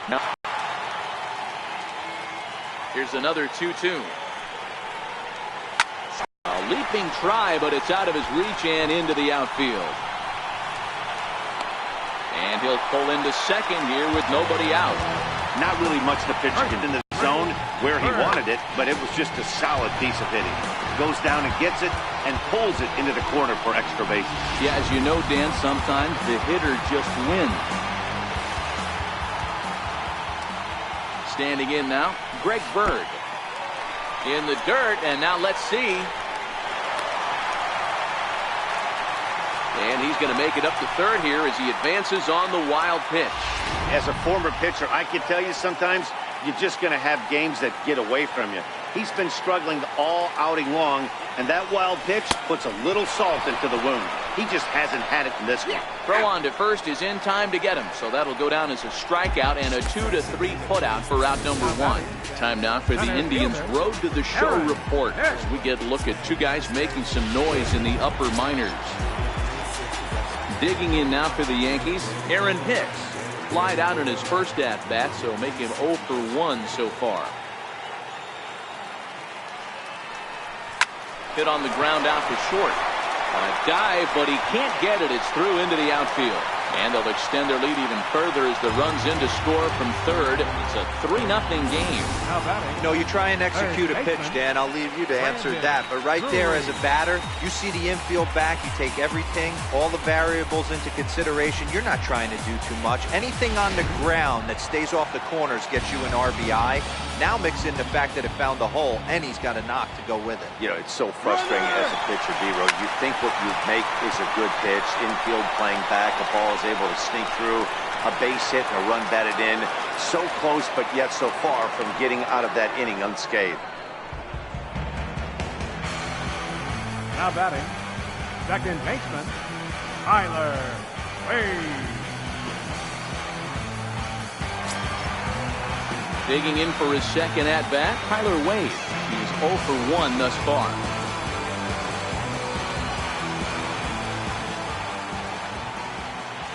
Now, here's another 2-2. A leaping try, but it's out of his reach and into the outfield. And he'll pull into second here with nobody out. Not really much the pitcher get in the zone where he wanted it, but it was just a solid piece of hitting. Goes down and gets it and pulls it into the corner for extra bases. Yeah, as you know, Dan, sometimes the hitter just wins. Standing in now, Greg Bird. In the dirt, and now let's see. And he's going to make it up to third here as he advances on the wild pitch. As a former pitcher, I can tell you sometimes you're just going to have games that get away from you. He's been struggling all outing long, and that wild pitch puts a little salt into the wound. He just hasn't had it in this one. Throw on to first is in time to get him, so that'll go down as a strikeout and a 2-3 putout for out number one. Time now for the Indians' Road to the Show report as we get a look at two guys making some noise in the upper minors. Digging in now for the Yankees, Aaron Hicks. Flied out in his first at-bat, so make him 0 for 1 so far. Hit on the ground out to short. On a dive, but he can't get it. It's through into the outfield. And they'll extend their lead even further as the run's in to score from third. It's a 3-0 game. You know, you try and execute a pitch, Dan. I'll leave you to answer that. But right there as a batter, you see the infield back. You take everything, all the variables into consideration. You're not trying to do too much. Anything on the ground that stays off the corners gets you an RBI. Now mix in the fact that it found the hole, and he's got a knock to go with it. You know, it's so frustrating as a pitcher, D-Road. You think what you make is a good pitch, infield playing back, the ball is able to sneak through, a base hit and a run batted in. So close, but yet so far from getting out of that inning unscathed. Now batting, second baseman, Tyler Wade. Digging in for his second at-bat, Tyler Wade. He's 0 for 1 thus far.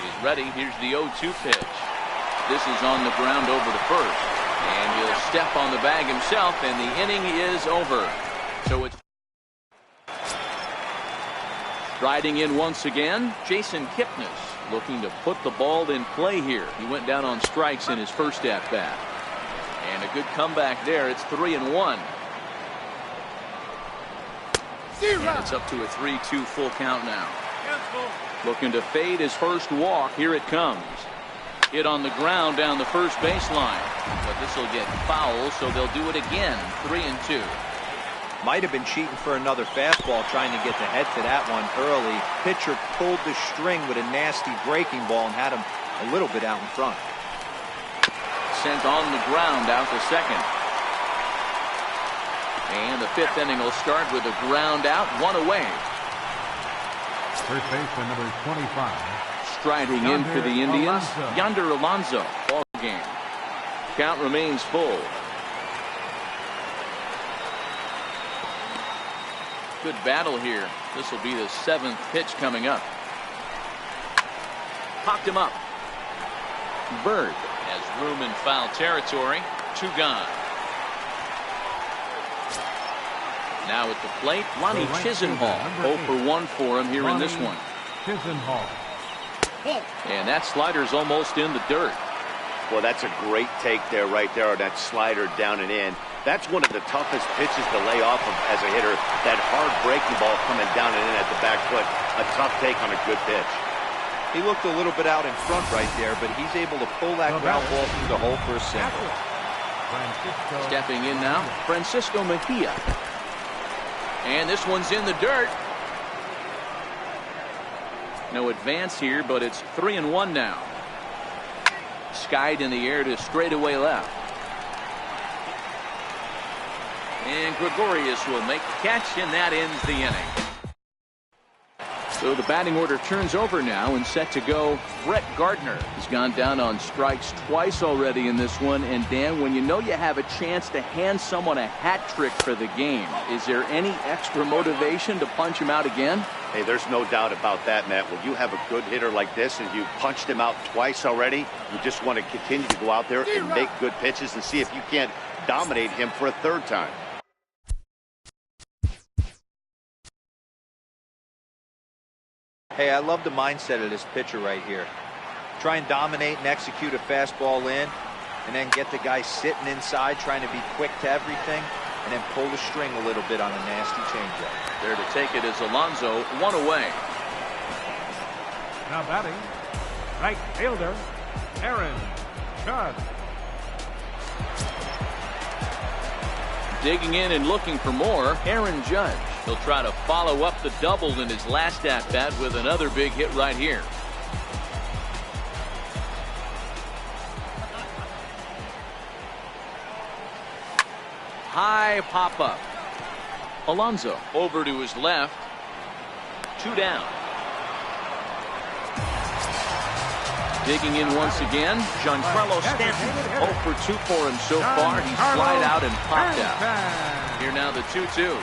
He's ready. Here's the 0-2 pitch. This is on the ground over to first. And he'll step on the bag himself, and the inning is over. So it's riding in once again, Jason Kipnis, looking to put the ball in play here. He went down on strikes in his first at-bat. And a good comeback there. It's 3-1. And it's up to a 3-2 full count now. Looking to fade his first walk. Here it comes. Hit on the ground down the first baseline. But this will get foul, so they'll do it again. 3-2. Might have been cheating for another fastball, trying to get the head to that one early. Pitcher pulled the string with a nasty breaking ball and had him a little bit out in front. Sent on the ground out to second. And the fifth inning will start with a ground out, one away. First baseman number 25. Striding in for the Indians, Yonder Alonso. Ball game. Count remains full. Good battle here. This will be the seventh pitch coming up. Popped him up. Bird has room in foul territory. 2 gone. Now at the plate, Lonnie Chisenhall. 0 for 1 for him here in this one. Chisenhall. And that slider's almost in the dirt. Well, that's a great take there, right there, on that slider down and in. That's one of the toughest pitches to lay off of as a hitter. That hard breaking ball coming down and in at the back foot. A tough take on a good pitch. He looked a little bit out in front right there, but he's able to pull that ground ball through the hole for a single. Stepping in now, Francisco Mejia. And this one's in the dirt. No advance here, but it's 3-1 now. Skied in the air to straightaway left. And Gregorius will make the catch, and that ends the inning. So the batting order turns over now and set to go. Brett Gardner has gone down on strikes twice already in this one. And Dan, when you know you have a chance to hand someone a hat trick for the game, is there any extra motivation to punch him out again? Hey, there's no doubt about that, Matt. When you have a good hitter like this and you punched him out twice already, you just want to continue to go out there and make good pitches and see if you can't dominate him for a third time. Hey, I love the mindset of this pitcher right here. Try and dominate and execute a fastball in, and then get the guy sitting inside trying to be quick to everything, and then pull the string a little bit on a nasty changeup. There to take it is Alonso, one away. Now batting, right fielder, Aaron Judge. Digging in and looking for more, Aaron Judge. He'll try to follow up the double in his last at-bat with another big hit right here. High pop-up. Alonso over to his left. 2 down. Digging in once again, Giancarlo Stanton. 0 for 2 for him so far. He's flied out and popped out. Here now the 2-2.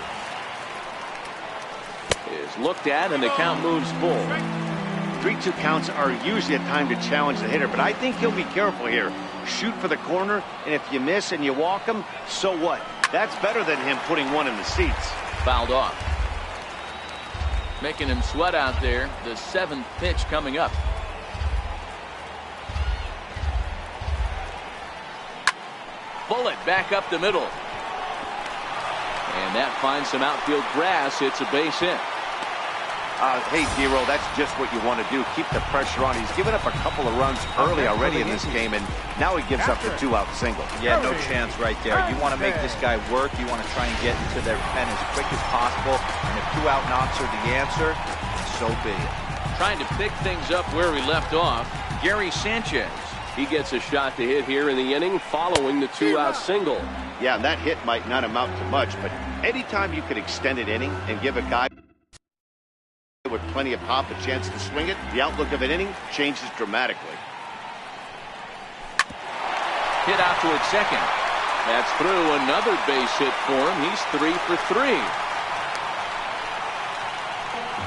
Is looked at and the count moves full. 3-2 counts are usually a time to challenge the hitter, but I think he'll be careful here. Shoot for the corner, and if you miss and you walk him, so what? That's better than him putting one in the seats. Fouled off. Making him sweat out there. The 7th pitch coming up. Bullet back up the middle. And that finds some outfield grass. It's a base hit. Hey, Dero, that's just what you want to do. Keep the pressure on. He's given up a couple of runs early already in this game, and now he gives up the 2-out single. Yeah, no chance right there. You want to make this guy work. You want to try and get into their pen as quick as possible. And if 2-out knocks are the answer, so be it. Trying to pick things up where we left off, Gary Sanchez. He gets a shot to hit here in the inning following the 2-out single. Yeah, and that hit might not amount to much, but anytime you could extend an inning and give a guy with plenty of pop a chance to swing it, the outlook of an inning changes dramatically. Hit out toward second. That's through. Another base hit for him. He's 3 for 3.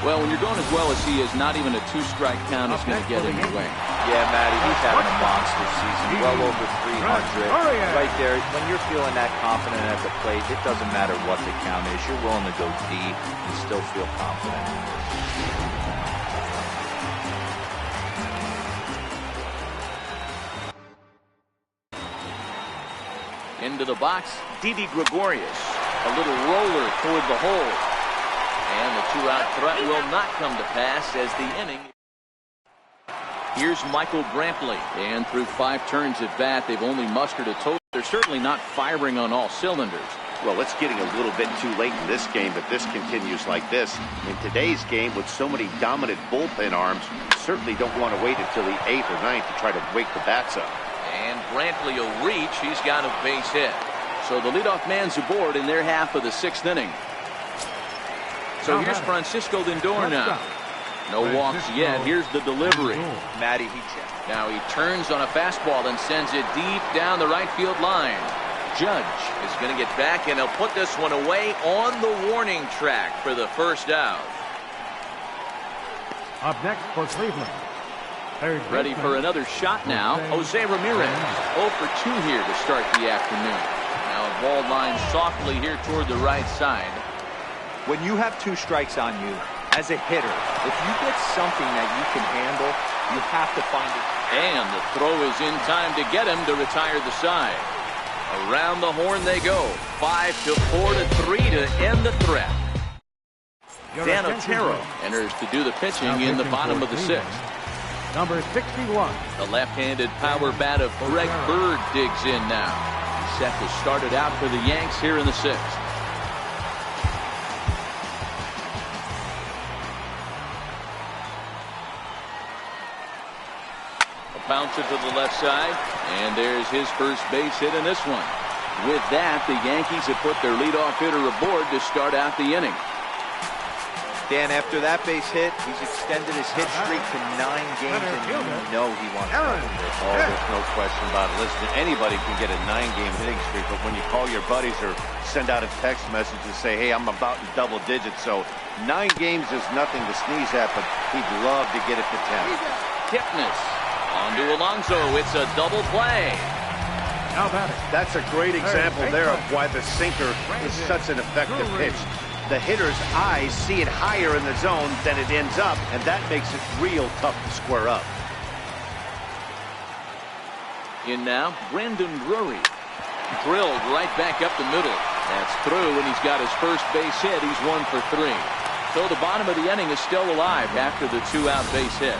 Well, when you're going as well as he is, not even a 2-strike count is going to get in your way. Yeah, Matty, he's having a monster season, well over 300. Right there, when you're feeling that confident at the plate, it doesn't matter what the count is. You're willing to go deep and still feel confident. Into the box, Didi Gregorius. A little roller toward the hole. And the 2-out threat will not come to pass as the inning. Here's Michael Brantley. And through 5 turns at bat, they've only mustered a total. They're certainly not firing on all cylinders. Well, it's getting a little bit too late in this game, but this continues like this. In today's game, with so many dominant bullpen arms, you certainly don't want to wait until the 8th or 9th to try to wake the bats up. And Brantley will reach. He's got a base hit. So the leadoff man's aboard in their half of the 6th inning. So here's Francisco Lindor now. No walks yet. Here's the delivery. Matty, he checked. Now he turns on a fastball and sends it deep down the right field line. Judge is going to get back, and he'll put this one away on the warning track for the first out. Up next for Cleveland. Ready for another shot now. Jose Ramirez. 0 for 2 here to start the afternoon. Now a ball line softly here toward the right side. When you have 2 strikes on you, as a hitter, if you get something that you can handle, you have to find it. And the throw is in time to get him to retire the side. Around the horn they go. 5 to 4 to 3 to end the threat. Dan Otero enters to do the pitching in the bottom of the 6th. Number 61. The left-handed power bat of Greg Bird digs in now. He's set to start it out for the Yanks here in the 6th. Bouncer to the left side, and there's his first base hit in this one. With that, the Yankees have put their leadoff hitter aboard to start out the inning. Dan, after that base hit, he's extended his hit streak to 9 games, and you know he wants to win this. Oh, there's no question about it. Listen, anybody can get a 9-game hitting streak, but when you call your buddies or send out a text message and say, hey, I'm about in double digits, so 9 games is nothing to sneeze at, but he'd love to get it to 10. Kipnis on to Alonso. It's a double play. That's a great example there of why the sinker is such an effective pitch. The hitter's eyes see it higher in the zone than it ends up, and that makes it real tough to square up. In now, Brandon Drury. Drilled right back up the middle. That's through, and he's got his first base hit. He's 1 for 3. So the bottom of the inning is still alive after the 2-out base hit.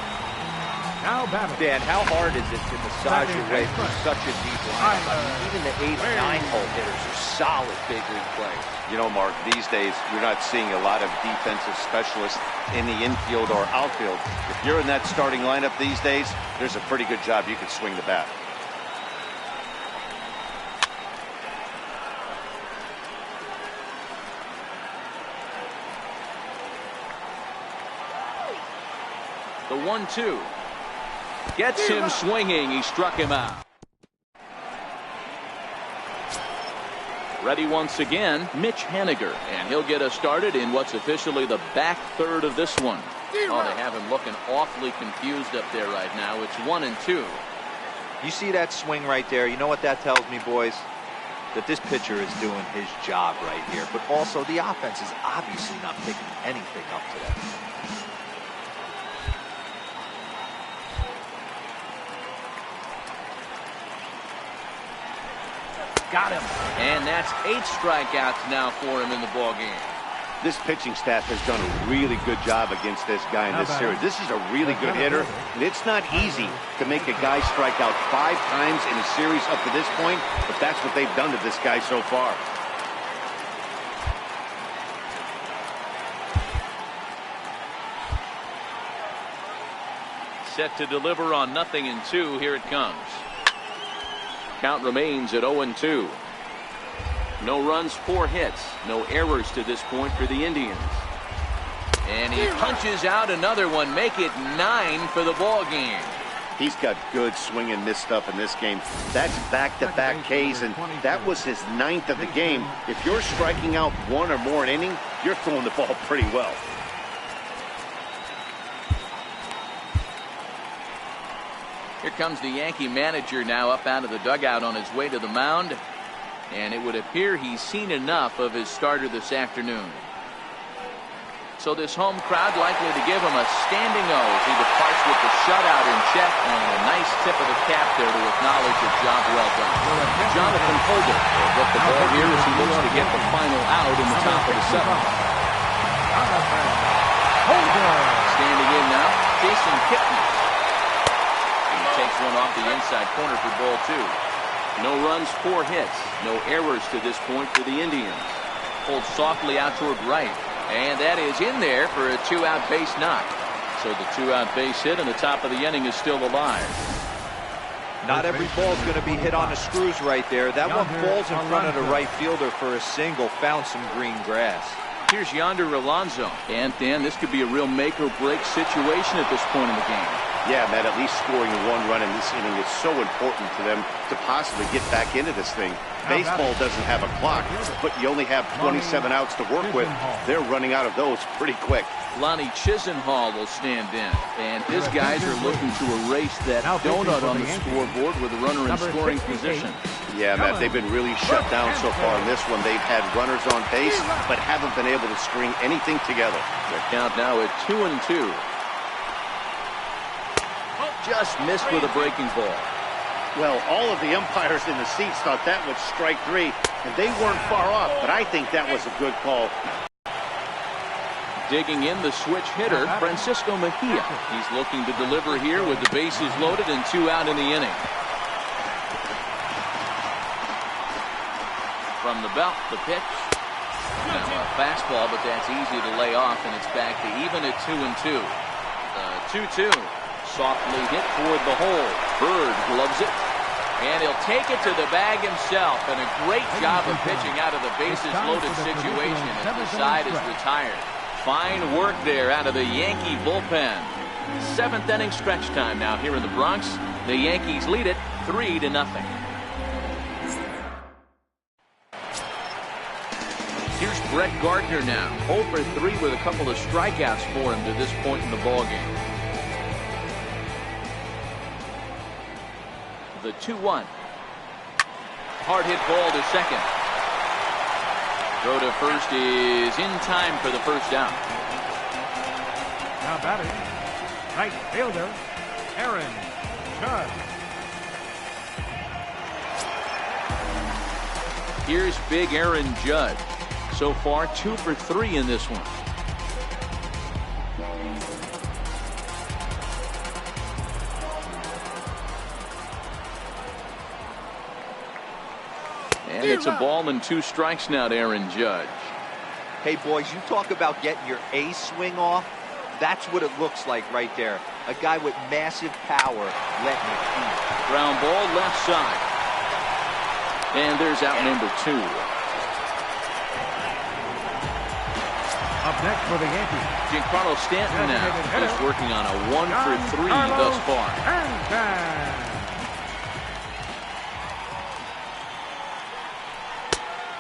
Now batting. Dan, how hard is it to massage your way through such a deep lineup? I mean, even the 8 and 9-hole hitters are solid big league players. You know, Mark, these days you're not seeing a lot of defensive specialists in the infield or outfield. If you're in that starting lineup these days, there's a pretty good job you can swing the bat. The 1-2. Gets him swinging. He struck him out. Ready once again, Mitch Haniger, and he'll get us started in what's officially the back third of this one. Oh, they have him looking awfully confused up there right now. It's 1-2. You see that swing right there? You know what that tells me, boys? That this pitcher is doing his job right here, but also the offense is obviously not picking anything up today. Got him. And that's 8 strikeouts now for him in the ballgame. This pitching staff has done a really good job against this guy in this series. This is a really good hitter, and it's not easy to make a guy strike out 5 times in a series up to this point, but that's what they've done to this guy so far. Set to deliver on 0-2. Here it comes. Count remains at 0-2. No runs, 4 hits. No errors to this point for the Indians. And he punches out another one. Make it 9 for the ball game. He's got good swing and miss stuff in this game. That's back-to-back Ks, and that was his 9th of the game. If you're striking out 1 or more an inning, you're throwing the ball pretty well. Here comes the Yankee manager now up out of the dugout on his way to the mound. And it would appear he's seen enough of his starter this afternoon. So this home crowd likely to give him a standing O as he departs with the shutout in check, and a nice tip of the cap there to acknowledge a job well done. Jonathan Holder will get the ball here as he looks to get the final out in the top of the 7th. Standing in now, Jason Kipnis. Takes one off the inside corner for ball 2. No runs, 4 hits. No errors to this point for the Indians. Pulled softly out toward right. And that is in there for a 2-out base knock. So the 2-out base hit and the top of the inning is still alive. Not every ball's going to be hit on the screws right there. That one falls in front of the right fielder for a single. Found some green grass. Here's Yonder Alonso. And Dan, this could be a real make or break situation at this point in the game. Yeah, Matt, at least scoring 1 run in this inning is so important to them to possibly get back into this thing. Baseball doesn't have a clock, but you only have 27 outs to work with. They're running out of those pretty quick. Lonnie Chisenhall will stand in, and his guys are looking to erase that donut on the scoreboard with a runner in scoring position. Yeah, Matt, they've been really shut down so far in this one. They've had runners on base, but haven't been able to string anything together. Their count now at 2-2. Just missed with a breaking ball. Well, all of the umpires in the seats thought that was strike 3, and they weren't far off, but I think that was a good call. Digging in the switch hitter, Francisco Mejia. He's looking to deliver here with the bases loaded and 2 out in the inning. From the belt, the pitch. Now a fastball, but that's easy to lay off, and it's back to even at 2-2. 2-2. Softly hit toward the hole. Bird gloves it. And he'll take it to the bag himself. And a great job of pitching out of the bases loaded situation as the side is retired. Fine work there out of the Yankee bullpen. 7th inning stretch time now here in the Bronx. The Yankees lead it 3-0. Here's Brett Gardner now. 0 for 3 with a couple of strikeouts for him to this point in the ballgame. The 2-1. Hard hit ball to second. Throw to first is in time for the first out. Now batting, right fielder, Aaron Judge. Here's big Aaron Judge. So far 2 for 3 in this one. And it's a ball and 2 strikes now to Aaron Judge. Hey, boys, you talk about getting your A swing off. That's what it looks like right there. A guy with massive power letting it eat. Ground ball left side. And there's out number 2. Up next for the Yankees, Giancarlo Stanton now is working on a 1 for 3 thus far.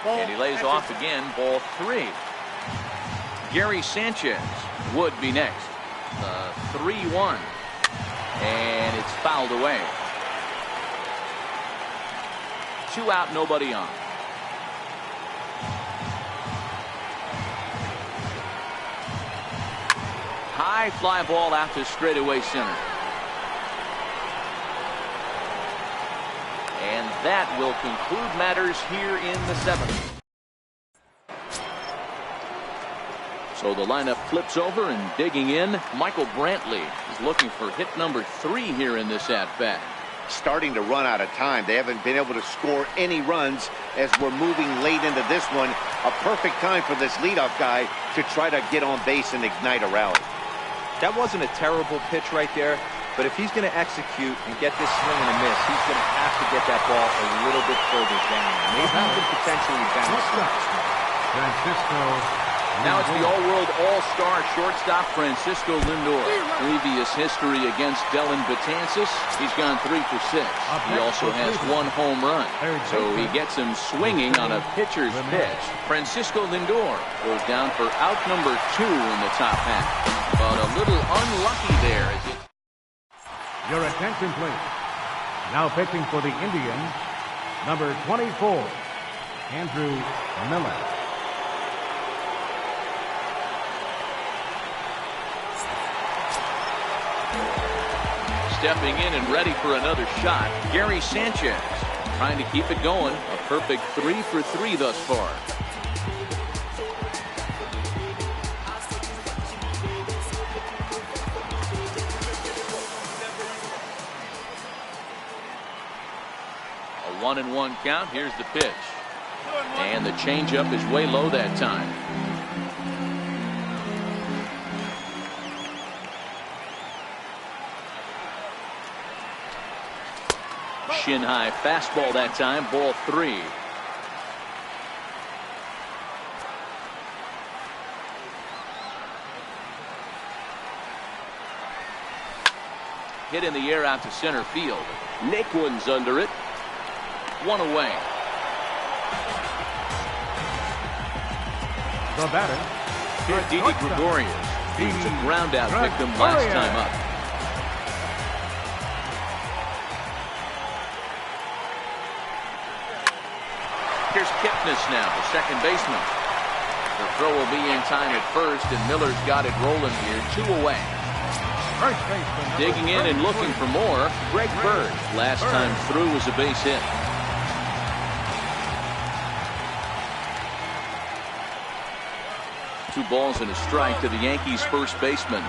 And he lays off again, ball 3. Gary Sanchez would be next. 3-1. And it's fouled away. 2 out, nobody on. High fly ball out to straightaway center. And that will conclude matters here in the 7th. So the lineup flips over, and digging in, Michael Brantley is looking for hit number 3 here in this at-bat. Starting to run out of time. They haven't been able to score any runs as we're moving late into this one. A perfect time for this leadoff guy to try to get on base and ignite a rally. That wasn't a terrible pitch right there, but if he's going to execute and get this swing and a miss, he's going to have to get that ball a little bit further down. Maybe even potentially bounce. Francisco. Now it's the all-world all-star shortstop Francisco Lindor. Previous history against Dellin Betances, he's gone 3 for 6. He also has 1 home run, so he gets him swinging on a pitcher's pitch. Francisco Lindor goes down for out number 2 in the top half, but a little unlucky there. Your attention, please. Now pitching for the Indians, number 24, Andrew Miller. Stepping in and ready for another shot, Gary Sanchez trying to keep it going. A perfect 3 for 3 thus far. A 1-1 count. Here's the pitch. And the changeup is way low that time. Shin high fastball that time, ball 3. Hit in the air out to center field. Naquin's under it. 1 away. The batter. Here's Didi Gregorius. He was a ground out victim last time up. Here's Kipnis now, the second baseman. The throw will be in time at first, and Miller's got it rolling here. 2 away. Digging in and looking for more, Greg Bird. Last time through was a base hit. Two balls and a strike to the Yankees' first baseman.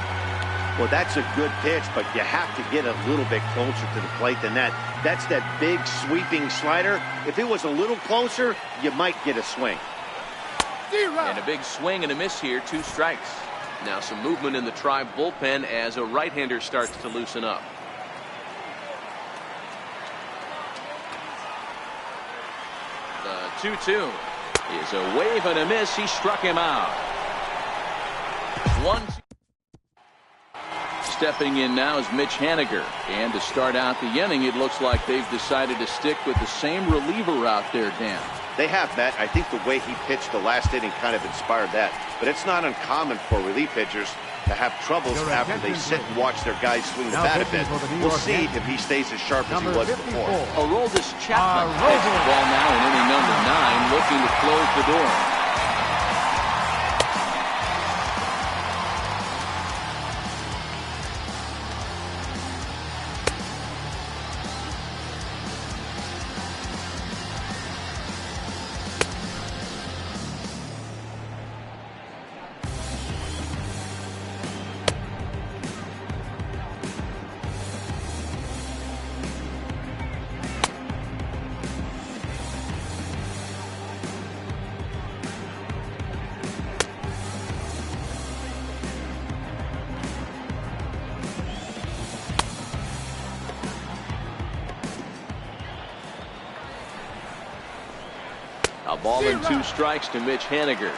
Well, that's a good pitch, but you have to get a little bit closer to the plate than that. That's that big sweeping slider. If it was a little closer, you might get a swing. And a big swing and a miss here, 2 strikes. Now some movement in the Tribe bullpen as a right-hander starts to loosen up. The 2-2 is a wave and a miss. He struck him out. 1. Stepping in now is Mitch Haniger. And to start out the inning, it looks like they've decided to stick with the same reliever out there, Dan. They have, Matt. I think the way he pitched the last inning kind of inspired that. But it's not uncommon for relief pitchers to have troubles after they sit and watch their guys swing the bat a bit. We'll see if he stays as sharp as he was before. Aroldis Chapman takes the ball now in inning number 9, looking to close the door. A ball and 2 strikes to Mitch Haniger.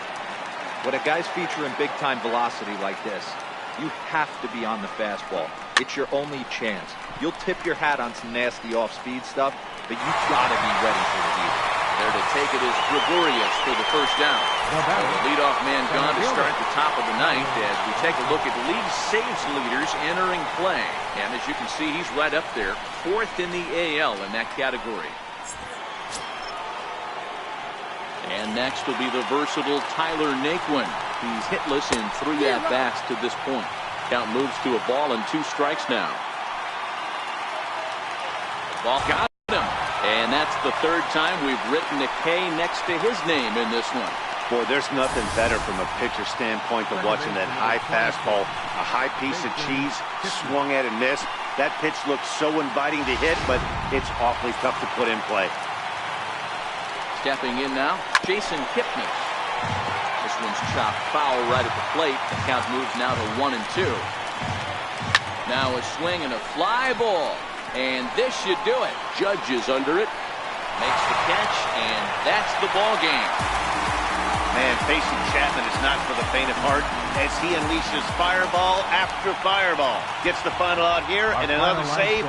When a guy's featuring big-time velocity like this, you have to be on the fastball. It's your only chance. You'll tip your hat on some nasty off-speed stuff, but you gotta be ready for the heat. There to take it is Gregorius for the first down. The leadoff man gone to start the top of the 9th as we take a look at league saves leaders entering play. And as you can see, he's right up there, 4th in the AL in that category. And next will be the versatile Tyler Naquin. He's hitless in 3 at-bats to this point. Count moves to a ball and 2 strikes now. Ball got him. And that's the 3rd time we've written a K next to his name in this one. Boy, there's nothing better from a pitcher standpoint than watching that high fastball. A high piece of cheese, swung at and missed. That pitch looks so inviting to hit, but it's awfully tough to put in play. Stepping in now, Jason Kipnis. This one's chopped foul right at the plate. The count moves now to 1-2. Now a swing and a fly ball. And this should do it. Judge is under it. Makes the catch, and that's the ball game. Man, facing Chapman is not for the faint of heart as he unleashes fireball after fireball. Gets the final out here, and another save.